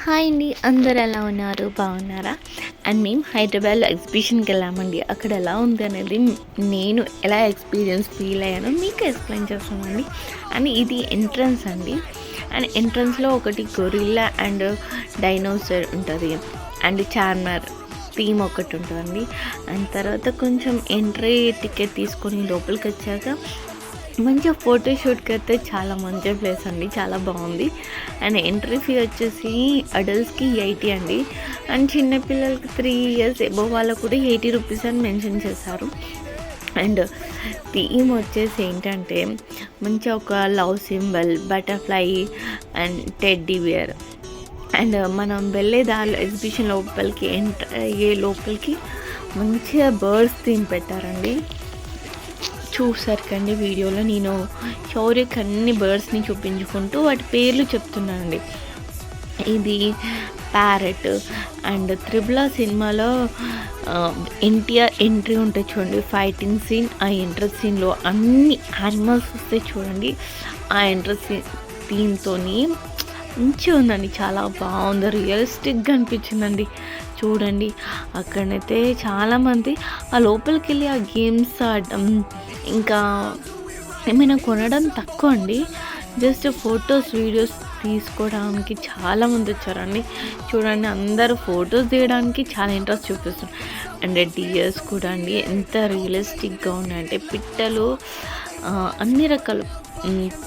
Hi అండి, అందరు ఎలా ఉన్నారు? బాగున్నారా? అండ్ మేము హైదరాబాద్లో ఎగ్జిబిషన్కి వెళ్ళామండి. అక్కడ ఎలా ఉంది అనేది నేను ఎలా ఎక్స్పీరియన్స్ ఫీల్ అయ్యానో మీకు ఎక్స్ప్లెయిన్ చేస్తామండి. అండ్ ఇది ఎంట్రన్స్ అండి. అండ్ ఎంట్రన్స్లో ఒకటి గొరిల్లా అండ్ డైనోసర్ ఉంటుంది. అండ్ చార్మర్ థీమ్ ఒకటి ఉంటుందండి. అండ్ తర్వాత కొంచెం ఎంట్రీ టికెట్ తీసుకొని లోపలికి వచ్చాక మంచిగా ఫోటోషూట్కి అయితే చాలా మంచి ప్లేస్ అండి, చాలా బాగుంది. అండ్ ఎంట్రీ ఫీ వచ్చేసి అడల్ట్స్కి 80 అండి. అండ్ చిన్నపిల్లలకి 3 years ఎబోవ్ వాళ్ళకు కూడా 80 రూపీస్ అని మెన్షన్ చేశారు. అండ్ థీమ్ వచ్చేసి ఏంటంటే మంచిగా ఒక love symbol, butterfly and teddy bear. And మనం వెళ్ళే దారిలో ఎగ్జిబిషన్ లోపలికి ఎంటర్ అయ్యే లోపలికి మంచిగా బర్డ్స్ థీమ్ పెట్టారండి. చూసరికండి వీడియోలో నేను శౌర్యకి అన్ని బర్డ్స్ని చూపించుకుంటూ వాటి పేర్లు చెప్తున్నానండి. ఇది ప్యారెట్. అండ్ త్రిబుల్ సినిమాలో ఎన్టీఆర్ ఎంట్రీ ఉంటే చూడండి, ఫైటింగ్ సీన్. ఆ ఎంట్రీ సీన్లో అన్ని యానిమల్స్ వస్తే చూడండి. ఆ ఎంట్రీ సీన్ థీమ్తో మంచిగా ఉందండి, చాలా బాగుంది, రియలిస్టిక్గా అనిపించిందండి. చూడండి అక్కడైతే చాలామంది ఆ లోపలికి వెళ్ళి ఆ గేమ్స్ ఆడడం, ఇంకా ఏమైనా కొనడం తక్కువ అండి, జస్ట్ ఫొటోస్ వీడియోస్ తీసుకోవడానికి చాలామంది వచ్చారండి. చూడండి అందరూ ఫొటోస్ తీయడానికి చాలా ఇంట్రెస్ట్ చూపిస్తున్నారు. అండ్ డియర్స్ కూడా అండి ఎంత రియలిస్టిక్గా ఉన్నాయంటే, పిట్టలు అన్ని రకాల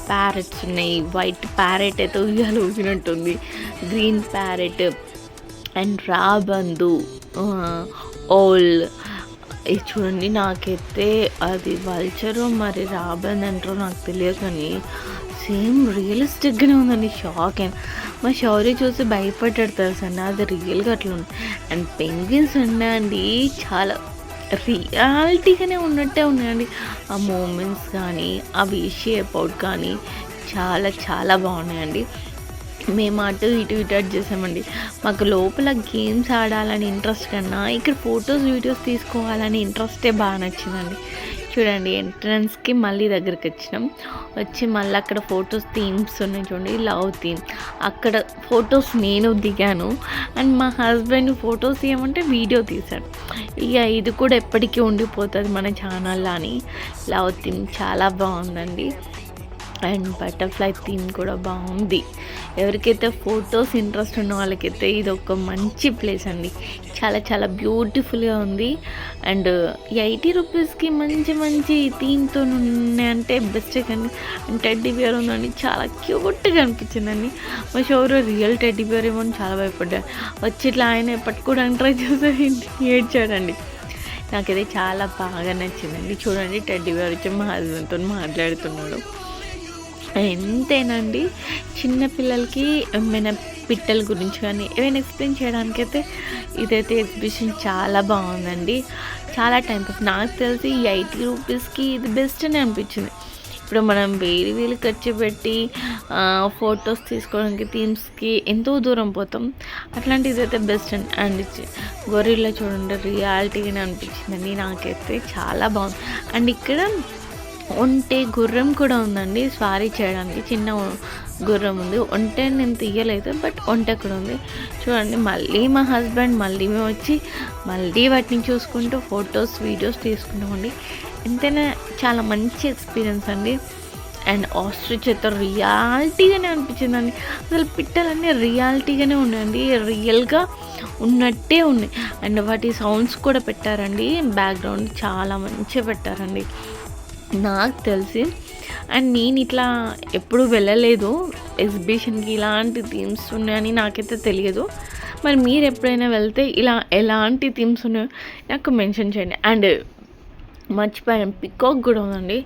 ప్యారెట్స్ ఉన్నాయి. వైట్ ప్యారెట్ అయితే ఉయ్యాలు ఊగినట్టుంది, గ్రీన్ ప్యారెట్ అండ్ రాబందు, ఓల్. ఇది చూడండి, నాకైతే అది వల్చరో మరి రాబంద్ అంటారో నాకు తెలియదు, కానీ సేమ్ రియలిస్టిక్గానే ఉందండి. షాక్ అయినా మా శౌర్య చూసి భయపడ్డాడు తెలుసండి, అది రియల్గా అట్లా ఉంది. అండ్ పెంగ్విన్స్ ఉన్నాయండి, చాలా రియాలిటీగానే ఉన్నట్టే ఉన్నాయండి. ఆ మూమెంట్స్ కానీ అవి షేప్ అవుట్ కానీ చాలా చాలా బాగున్నాయండి. మేము అటు ఇటు చేసామండి. మాకు లోపల గేమ్స్ ఆడాలని ఇంట్రెస్ట్ కన్నా ఇక్కడ ఫొటోస్ వీడియోస్ తీసుకోవాలని ఇంట్రెస్టే బాగా నచ్చిందండి. చూడండి ఎంట్రన్స్కి మళ్ళీ దగ్గరికి వచ్చి మళ్ళీ అక్కడ ఫొటోస్ థీమ్స్ ఉన్నాయి చూడండి, లవ్ థీమ్. అక్కడ ఫొటోస్ నేను దిగాను. అండ్ మా హస్బెండ్ ఫొటోస్ తీయమంటే వీడియో తీశాడు. ఇక ఇది కూడా ఎప్పటికీ ఉండిపోతుంది మన ఛానల్లో అని. లవ్ థీమ్ చాలా బాగుందండి. అండ్ బటర్ఫ్లై థీమ్ కూడా బాగుంది. ఎవరికైతే ఫొటోస్ ఇంట్రెస్ట్ ఉన్న వాళ్ళకైతే ఇది ఒక మంచి ప్లేస్ అండి, చాలా చాలా బ్యూటిఫుల్గా ఉంది. అండ్ 80 రూపీస్కి మంచి మంచి థీమ్తో ఉన్నాయంటే బెస్ట్ కానీ. అండ్ టెడ్డీ బియర్ ఉందండి, చాలా క్యూట్గా అనిపించిందండి. మా షోరూ రియల్ టెడ్డీ బియర్ ఏమో చాలా భయపడ్డాడు. వచ్చి ఇట్లా ఆయన పట్టుకోవడానికి ట్రై చేస్తే ఏడ్చాడండి. నాకైతే చాలా బాగా నచ్చిందండి. చూడండి టెడ్డీ బియర్ వచ్చి మా హస్బెండ్తో మాట్లాడుతున్నాడు. ఎంతేనండి, చిన్నపిల్లలకి ఏమైనా పిట్టల గురించి కానీ ఏమైనా ఎక్స్ప్లెయిన్ చేయడానికైతే ఇదైతే ఎగ్జిబిషన్ చాలా బాగుందండి, చాలా టైం పాస్. నాకు తెలిసి 80 రూపీస్కి ఇది బెస్ట్ అని అనిపించింది. ఇప్పుడు మనం వేలు ఖర్చు పెట్టి ఫొటోస్ తీసుకోవడానికి థీమ్స్కి ఎంతో దూరం పోతాం, అట్లాంటిది అయితే బెస్ట్ అండి. అండ్ గొరిల్లా చూడండి రియాలిటీగానే అనిపించిందండి, నాకైతే చాలా బాగుంది. అండ్ ఇక్కడ ఒంటె గుర్రం కూడా ఉందండి, స్వారీ చేయడానికి చిన్న గుర్రం ఉంది. ఒంటె నేను తీయలేదు, బట్ ఒంటె కూడా ఉంది. చూడండి మళ్ళీ మా హస్బెండ్ మళ్ళీ మేము వచ్చి మళ్ళీ వాటిని చూసుకుంటూ ఫొటోస్ వీడియోస్ తీసుకున్నామండి. ఎంతైనా చాలా మంచి ఎక్స్పీరియన్స్ అండి. అండ్ ఆస్ట్రిచ్ అయితే రియాలిటీగానే అనిపించిందండి. అసలు పిట్టలన్నీ రియాలిటీగానే ఉన్నాయండి, రియల్గా ఉన్నట్టే ఉన్నాయి. అండ్ వాటి సౌండ్స్ కూడా పెట్టారండి, బ్యాక్గ్రౌండ్ చాలా మంచిగా పెట్టారండి నాకు తెలిసి. అండ్ నేను ఇట్లా ఎప్పుడు వెళ్ళలేదు ఎగ్జిబిషన్కి, ఇలాంటి థీమ్స్ ఉన్నాయని నాకైతే తెలియదు. మరి మీరు ఎప్పుడైనా వెళ్తే ఇలా ఎలాంటి థీమ్స్ ఉన్నాయో నాకు మెన్షన్ చేయండి. అండ్ మర్చిపోయాను, పికాక్ కూడా ఉందండి.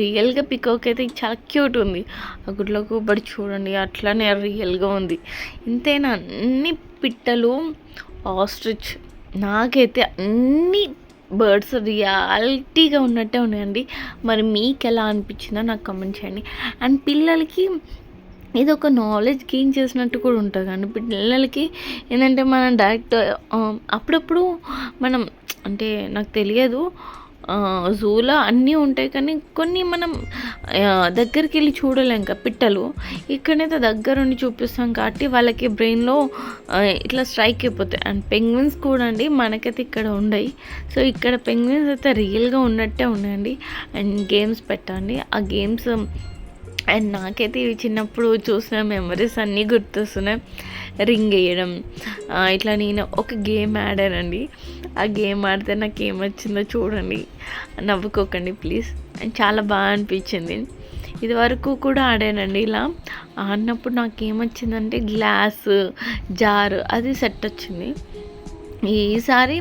రియల్గా పికాక్ అయితే చాలా క్యూట్ ఉంది. ఆ గుడ్లకు బడి చూడండి అట్లానే రియల్గా ఉంది. ఇంతేనా, అన్ని పిట్టలు ఆస్ట్రిచ్, నాకైతే అన్ని బర్డ్స్ రియాలిటీగా ఉన్నట్టే ఉన్నాయండి. మరి మీకు ఎలా అనిపించిందో నాకు కామెంట్ చేయండి. అండ్ పిల్లలకి ఇది ఒక నాలెడ్జ్ గెయిన్ చేసినట్టు కూడా ఉంటుంది అండి. పిల్లలకి ఏంటంటే మనం డైరెక్ట్ అప్పుడప్పుడు మనం అంటే నాకు తెలియదు, జూలో అన్నీ ఉంటాయి కానీ కొన్ని మనం దగ్గరికెళ్ళి చూడలేం కదా పిట్టలు. ఇక్కడనైతే దగ్గరుండి చూపిస్తాం కాబట్టి వాళ్ళకి బ్రెయిన్‌లో ఇట్లా స్ట్రైక్ అయిపోతాయి. అండ్ పెంగ్విన్స్ కూడా అండి మనకైతే ఇక్కడ ఉండయి. సో, ఇక్కడ పెంగ్విన్స్ అయితే రియల్‌గా ఉన్నట్టే ఉన్నాయండి. అండ్ గేమ్స్ పెట్టండి. ఆ గేమ్స్ అండ్ నాకైతే ఇవి చిన్నప్పుడు చూసిన మెమరీస్ అన్నీ గుర్తొస్తున్నాయి. రింగ్ ఎయ్యడం, ఇట్లా నేను ఒక గేమ్ ఆడానండి. ఆ గేమ్ ఆడితే నాకేమొచ్చిందో చూడండి. నవ్వుకోకండి ప్లీజ్. అండ్ చాలా బాగా అనిపించింది. ఇదివరకు కూడా ఆడానండి ఇలా. ఆడినప్పుడు నాకేమొచ్చిందంటే గ్లాసు, జారు అది సెట్ వచ్చింది. ఈసారి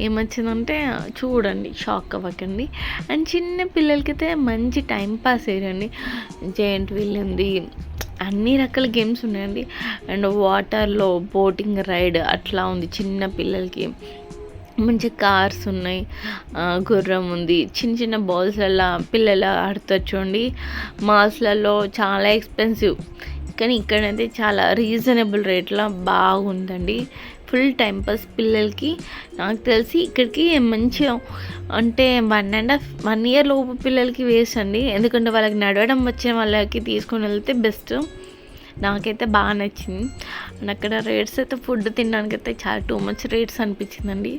ఏమొచ్చిందంటే చూడండి, షాక్ అవ్వకండి. అండ్ చిన్న పిల్లలకైతే మంచి టైం పాస్ అయ్యారండి. జెయింట్ వీల్ ఉంది, అన్ని రకాల గేమ్స్ ఉన్నాయండి. అండ్ వాటర్‌లో బోటింగ్ రైడ్ అట్లా ఉంది చిన్న పిల్లలకి. మంచి కార్స్ ఉన్నాయి, గుర్రం ఉంది. చిన్న చిన్న బాల్స్‌లల్లా పిల్లలు ఆడతారు చూడండి. మాల్స్‌లలో చాలా ఎక్స్‌పెన్సివ్. కానీ ఇక్కడైతే చాలా రీజనబుల్ రేట్‌లో బాగుందండి. ఫుల్ టైమ్ పాస్ పిల్లలకి. నాకు తెలిసి ఇక్కడికి మంచిగా అంటే 1 ఇయర్ లోపు పిల్లలకి వేస్ట్ అండి. ఎందుకంటే వాళ్ళకి నడవడం వచ్చిన వాళ్ళకి తీసుకొని వెళ్తే బెస్ట్. నాకైతే బాగా నచ్చింది. అండ్ అక్కడ రేట్స్ అయితే ఫుడ్ తినడానికైతే చాలా టూ మచ్ రేట్స్ అనిపించిందండి.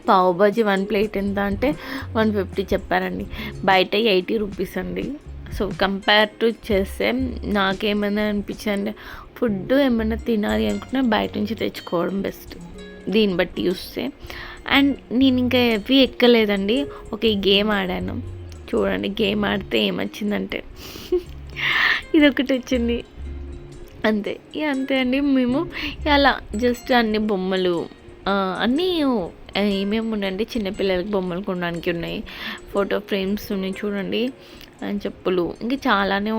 పావు బాజీ 1 ప్లేట్ ఎంత అంటే 150 చెప్పారండి. బయట 80 రూపీస్ అండి. సో, కంపేర్ టు చేస్తే నాకేమైనా అనిపించిందంటే ఫుడ్ ఏమైనా తినాలి అనుకుంటే బయట నుంచి తెచ్చుకోవడం బెస్ట్ దీన్ని బట్టి చూస్తే. అండ్ నేను ఇంకా ఎవి ఎక్కలేదండి. ఈ గేమ్ ఆడాను చూడండి. గేమ్ ఆడితే ఏమొచ్చిందంటే ఇదొకటి వచ్చింది అంతే. అంతే అండి. మేము అలా జస్ట్ అన్ని బొమ్మలు అన్నీ ఏమేమి ఉన్నాయండి, చిన్నపిల్లలకి బొమ్మలు కొనడానికి ఉన్నాయి. ఫోటో ఫ్రేమ్స్ ఉన్నాయి చూడండి. అండ్ చెప్పులు ఇంకా చాలానే